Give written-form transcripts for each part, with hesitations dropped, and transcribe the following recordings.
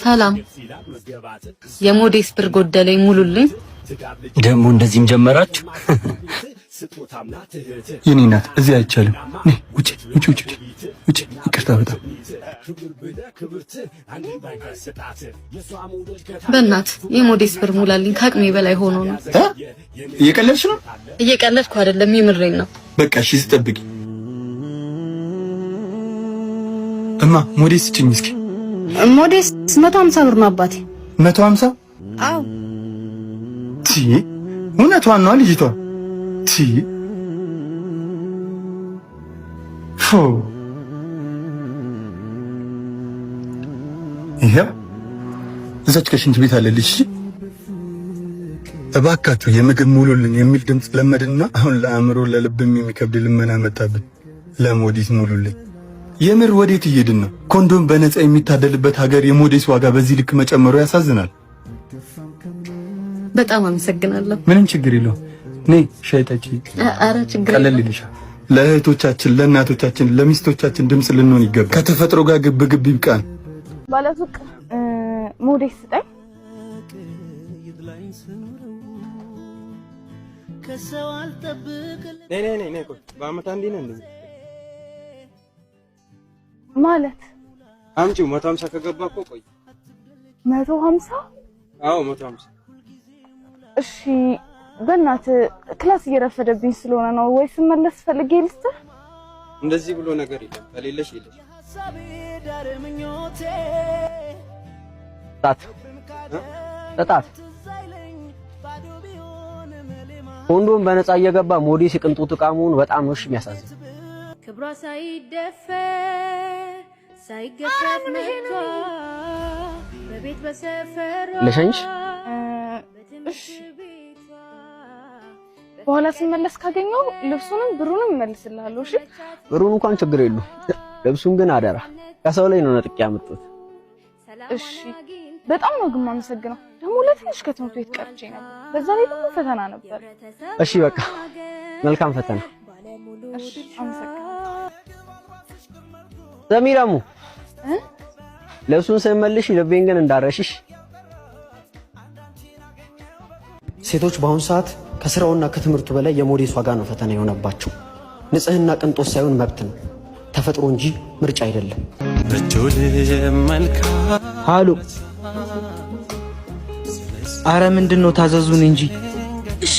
ሰላም የሞዴስ ብር ጎደለኝ ሙሉልኝ። ደግሞ እንደዚህም ጀመራችሁ? የኔ እናት እዚህ አይቻልም። ነይ ውጪ። ይቅርታ በጣም በእናት የሞዴስ ብር ሙላልኝ። ከአቅሜ በላይ ሆኖ ነው። እየቀለድሽ ነው? እየቀለድኩ አይደለም፣ የምሬን ነው። በቃ እሺ ስጠብቂ። እማ ሞዴስ ስጭኝ እስኪ። ሞዴስ 150 ብር ነው አባቴ። 150? አዎ። እውነቷን ነው ልጅቷ። ይሄው እዛች ከሽንት ቤት አለልሽ። እባካችሁ የምግብ ሙሉልን የሚል ድምፅ ለመድና አሁን ለአእምሮ ለልብም የሚከብድ ልመና መጣብን። ለሞዴስ ሙሉልን። የምር ወዴት እየሄድን ነው? ኮንዶም በነፃ የሚታደልበት ሀገር የሞዴስ ዋጋ በዚህ ልክ መጨመሩ ያሳዝናል። በጣም አመሰግናለሁ። ምንም ችግር የለውም። ነይ ሻይ ጠጪ። ኧረ ችግር ቀለል ይልሻል። ለእህቶቻችን፣ ለእናቶቻችን፣ ለሚስቶቻችን ድምፅ ልንሆን ይገባል። ከተፈጥሮ ጋር ግብ ይብቃን። ባለሱቅ ሞዴስ ስጠኝ። ነይ ቆይ፣ በአመት አንዴ ነው እንደዚህ ማለት አምጪው። 150 ከገባ እኮ ቆይ 150? አዎ 150። እሺ በእናት ክላስ እየረፈደብኝ ስለሆነ ነው። ወይ ስመለስ ፈልጌ ልስጥህ። እንደዚህ ብሎ ነገር የለም። ከሌለሽ የለሽ። ጣት ኮንዶም በነፃ እየገባ ሞዴስ የቅንጦት ዕቃ መሆኑ በጣም ነው የሚያሳዝን። ክብሯ ሳይደፈር ሳይገፈፍ መጥቷ በቤት በሰፈሯ ለሸንሽ። እሺ በኋላ ስመለስ ካገኘው ልብሱንም ብሩንም እመልስልሃለሁ። እሺ ብሩን እንኳን ችግር የለውም፣ ልብሱን ግን አደራ ከሰው ላይ ነው ነጥቄ ያመጣሁት። እሺ በጣም ነው ግን የማመሰግነው። ደግሞ ለትንሽ ከትምህርት ቤት ቀርቼ ነበር፣ በዛ ላይ ደግሞ ፈተና ነበር። እሺ በቃ መልካም ፈተና። እሺ አመሰግናለሁ። ዘሚራሙ ልብሱን ስመልሽ ልቤን ግን እንዳረሽሽ። ሴቶች በአሁኑ ሰዓት ከስራውና ከትምህርቱ በላይ የሞዴስ ዋጋ ነው ፈተና የሆነባቸው። ንጽህና ቅንጦት ሳይሆን መብት ነው፣ ተፈጥሮ እንጂ ምርጫ አይደለም። ሃሎ፣ አረ ምንድነው? ታዘዙን እንጂ። እሺ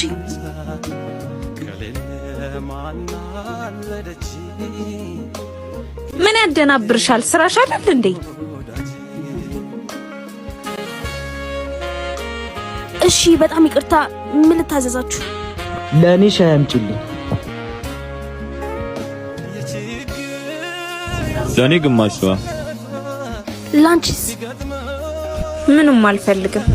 ምን ያደናብርሻል? ስራሽ አይደል እንዴ? እሺ በጣም ይቅርታ፣ ምን ልታዘዛችሁ? ለኔ ሻይ አምጪልኝ። ለኔ ግማሽ ሰዋ። ላንቺስ? ምንም አልፈልግም።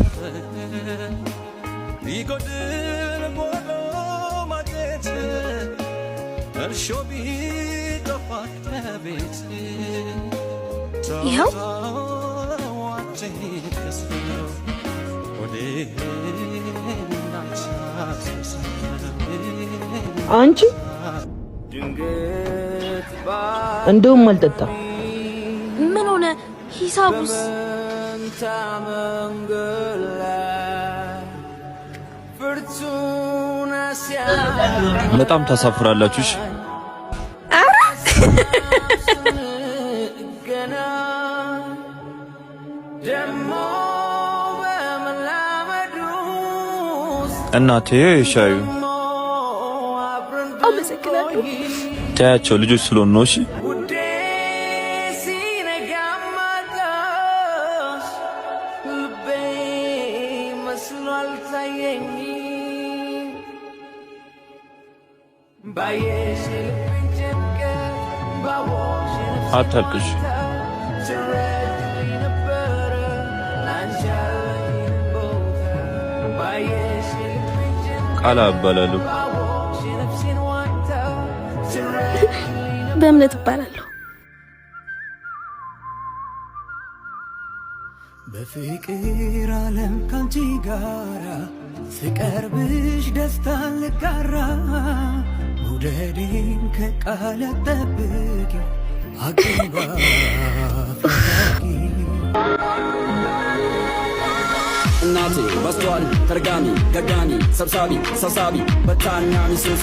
ይኸው አንቺ እንደውም አልጠጣም። ምን ሆነ? ሂሳቡስ? በጣም ታሳፍራላችሁ። እሺ እናቴ ሻዩ አመሰግናለሁ። ታያቸው ልጆች ስለሆኑ ነው። እሺ አታልቅሽ። ቃል አባላለሁ። በእምነት እባላለሁ። በፍቅር ዓለም ካንቺ ጋራ ስቀርብሽ ደስታን ልጋራ መውደዴን ከቃል ጠብቂ አግባ ፈላጊ እናቴ በስቷል ተርጋሚ ገጋሚ ሰብሳቢ በታኛ ሚስቱ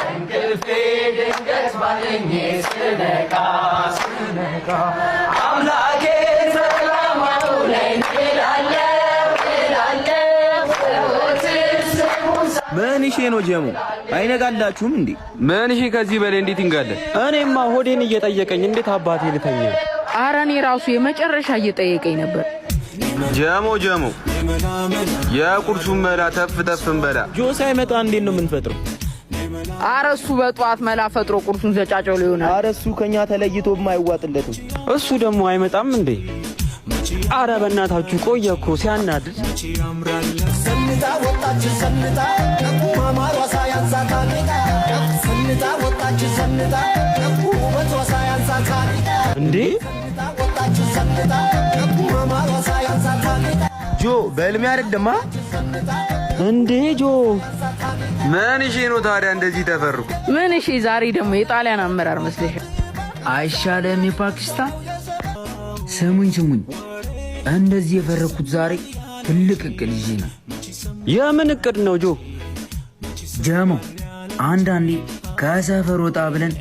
እንቅልፌ ድንገት ባለኝ ስነቃ አምላኬ ሰላማው ላይ ምን እሺ ነው ጀሙ አይነጋላችሁም እንዴ? ምን እሺ ከዚህ በላይ እንዴት እንጋለን? እኔማ ሆዴን እየጠየቀኝ እንዴት አባቴ ልተኛ? ኧረ እኔ ራሱ የመጨረሻ እየጠየቀኝ ነበር። ጀሞ የቁርሱን መላ ተፍ እንበላ። ጆ ሳይመጣ እንዴት ነው የምንፈጥረው? ኧረ እሱ በጧት መላ ፈጥሮ ቁርሱን ዘጫጨው ሊሆናል። ኧረ እሱ ከኛ ተለይቶ የማይዋጥለትም። እሱ ደግሞ አይመጣም እንዴ? ኧረ በእናታችሁ ቆየ እኮ ሲያናድድ። ሰንታ ወጣች ሰንታ ማማሯ ሳያንሳታል ሰንታ ወጣች ሰንታ ውበቷ ሳያንሳታል እንዴ ወጣች ሰንታ ማማሯ ሳያንሳታል ጆ በህልሜ አይደለማ እንዴ ጆ ምን እሺ ነው ታዲያ እንደዚህ ተፈርኩ? ምን እሺ ዛሬ ደግሞ የጣሊያን አመራር መስለሻል? አይሻለም የፓኪስታን ስሙኝ እንደዚህ የፈረኩት ዛሬ ትልቅ እቅድ ይዤ ነው። የምን እቅድ ነው ጆ? ጀሞ አንዳንዴ ከሰፈር ወጣ ብለን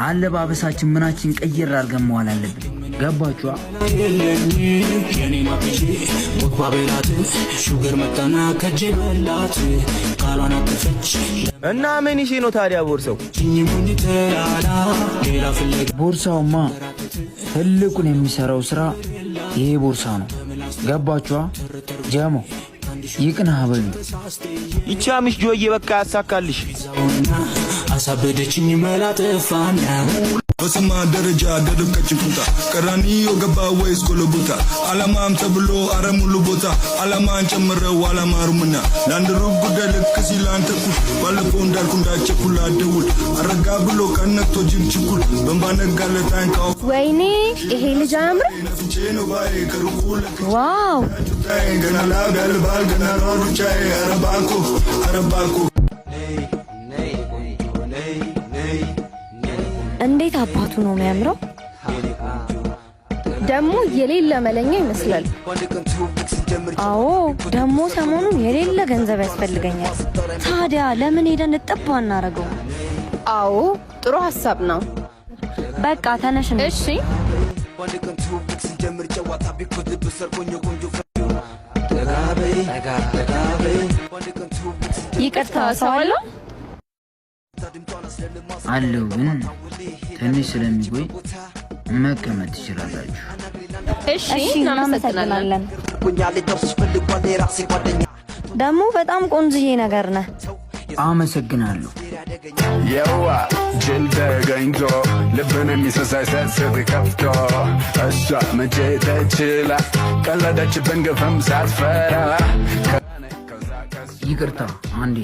አለባበሳችን ምናችን ቀይር አድርገን መዋል አለብን። ገባችኋ? የኔ ማፒጂ ወጥባቤላት ሹገር መጣና ከጄ በላት ቃሏን አጠፈች እና ምን እሺ ነው ታዲያ ቦርሳው? ቦርሳውማ ትልቁን የሚሰራው ስራ ይሄ ቦርሳ ነው። ገባችኋ? ጀሞ ይቅናህ በሉ። ይቻምሽ ጆዬ በቃ ያሳካልሽ። አሳበደችኝ መላጥፋና በስማ ደረጃ ደረቀች ቁጣ ቀራኒዮ ገባ ወይስ ጎልጎታ አላማም ተብሎ አረሙሉ ቦታ አላማን ጨምረው አላማሩምና ለአንድ ሩብ ጉዳይ ልክ ሲል አንተ ኩል ባለፈው እንዳልኩ እንዳቸኩል አደውል አረጋ ብሎ ቀነቶ ጅብ ችኩል በንባነጋለት አይንቃው ወይኔ ይሄ ልጅ አያምር? ዋው ገና ላብ ያልባል ገና ሯሩቻዬ አረባኮ እንዴት አባቱ ነው የሚያምረው! ደግሞ የሌለ መለኛ ይመስላል። አዎ ደግሞ ሰሞኑን የሌለ ገንዘብ ያስፈልገኛል። ታዲያ ለምን ሄደን እንጥባ እናረገው? አዎ ጥሩ ሐሳብ ነው። በቃ ተነሽ። እሺ ይቅርታ ሰው አለ አለው ግን ትንሽ ስለሚቆይ መቀመጥ ትችላላችሁ። እሺ እናመሰግናለን። ደግሞ በጣም ቆንጆዬ ነገር ነህ። አመሰግናለሁ። የዋ ጅል ተገኝቶ ልብን የሚሰሳይ ሰስብ ከፍቶ እሷ መቼ ተችላ ቀለደችብን ግፍም ሳትፈራ ይቅርታ አንዴ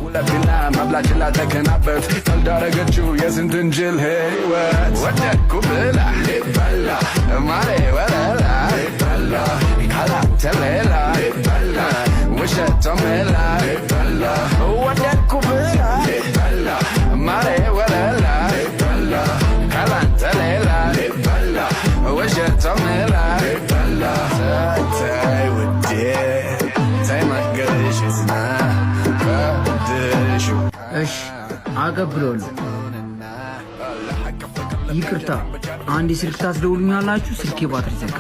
ሁለትና መብላችላ ተከናበት እንዳረገችው የስንትን ጅል ህይወት ወደኩ ብላ በላ ማሬ ወረላ በላ ካላንተ ሌላ በላ ውሸቶ ሜላ በላ ወደኩ ብላ በላ ማሬ ወረላ በላ ካላንተ ሌላ በላ ውሸቶ ሜላ በላ ታይ ውዴ እሺ አቀብላለሁ። ይቅርታ አንዴ ስልክ ታስደውሉኛላችሁ? ስልኬ ባትሪ ዘጋ።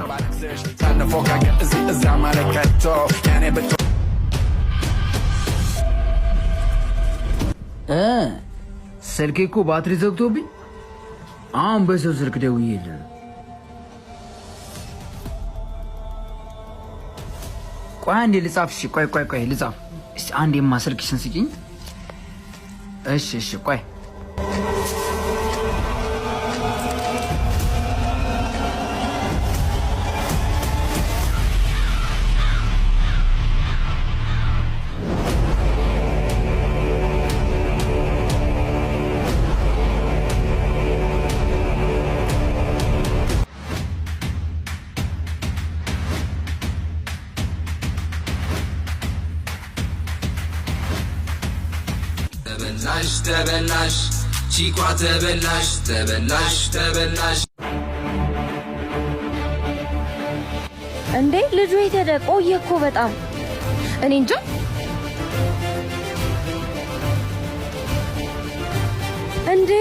ስልኬ እኮ ባትሪ ዘግቶብኝ አሁን በሰው ስልክ ደውዬልህ። ቆይ አንዴ ልጻፍ። እሺ ቆይ ልጻፍ። እሺ አንዴማ ስልክሽን ስጪኝ። እሺ ቆይ ተበላሽ ቺኳ ተበላሽ ተበላሽ ተበላሽ። እንዴ ልጁ የተደ ቆየ እኮ በጣም እኔ እንጃ። እንዴ